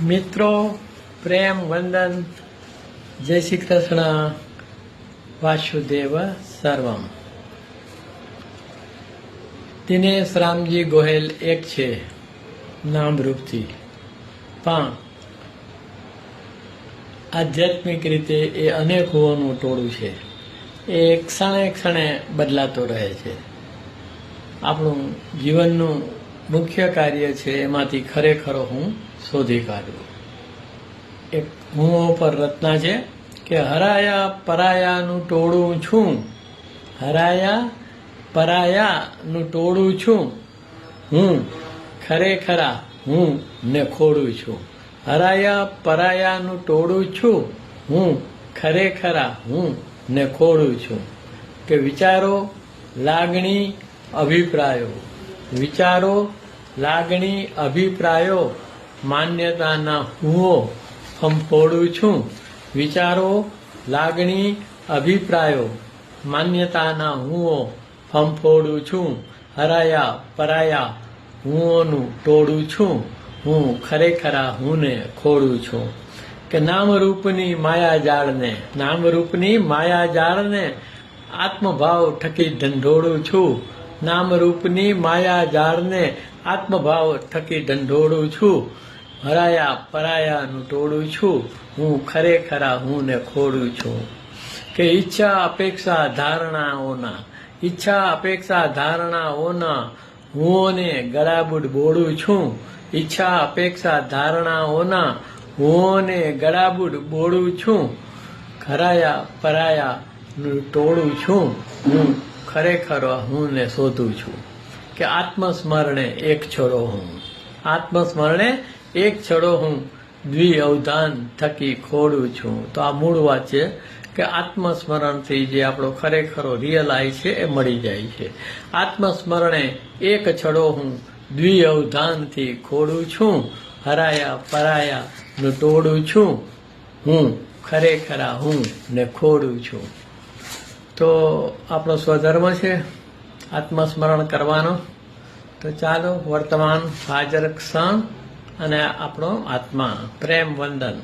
મિત્રો પ્રેમ વંદન જય શ્રી કૃષ્ણ વાસુદેવ સર્વમ દિનેશ રામજી ગોહેલ એક છે નામરૂપથી પણ આધ્યાત્મિક રીતે એ અનેકોનું ટોળું છે. એ ક્ષણે ક્ષણે બદલાતો રહે છે. આપણું જીવનનું મુખ્ય કાર્ય છે એમાંથી ખરેખર હું શોધી કાઢવું. એક હું પર રચના છે કે હરાયા પરાયાનું ટોળું છું, હરાયા પરાયાનું ટોળું છું, હું ખરેખરા હું ને ખોડું છું. હરાયા પરાયાનું ટોળું છું, હું ખરેખરા હું ને ખોડું છું. કે વિચારો, લાગણી, અભિપ્રાયો, વિચારો, લાગણી, અભિપ્રાયો, માન્યતાના હુંઓ ફંફોડું છું. વિચારો, લાગણી, અભિપ્રાયો, માન્યતાના હુંઓ ફંફોડું છું. હરાયા પરાયા હુંઓનું ટોળું છું, હું ખરેખરા હુંને ખોડું છું. કે નામરૂપની માયાજાળને, નામરૂપની માયાજાળને આત્મભાવ થકી ઢંઢોળું છું. નામરૂપની માયાજાળને આત્મભાવ થકી ઢંઢોળું છું. હરાયા પરાયાનું ટોળું છું, હું ખરેખરા હું ને ખોડું છું. કે ઈચ્છા અપેક્ષા ધારણાઓના, ઈચ્છા અપેક્ષા ધારણાઓના હુંઓને ગળાબૂડ બોળું છું. ઈચ્છા અપેક્ષા ધારણાઓના હુંઓને ગળાબૂડ બોળું છું. હરાયા પરાયાનું ટોળું છું, હું ખરેખર હું ને શોધું છું. કે આત્મસ્મરણે એક છોડો હું, આત્મસ્મરણે એક છોડો હું દ્વિ અવધાન થકી ખોડું છું. તો આ મૂળ વાત છે કે આત્મસ્મરણથી જે આપણો ખરેખરો રિયલાઇઝ છે એ મળી જાય છે. આત્મસ્મરણે એક છડો હું દ્વિ અવધાનથી ખોડું છું. હરાયા પરાયાનું ટોળું છું, હું ખરેખરા હું ને ખોડું છું. તો આપણો સ્વધર્મ છે આત્મસ્મરણ કરવાનો. તો ચાલો વર્તમાન હાજર ક્ષણ અને આપણો આત્મા પ્રેમ વંદન.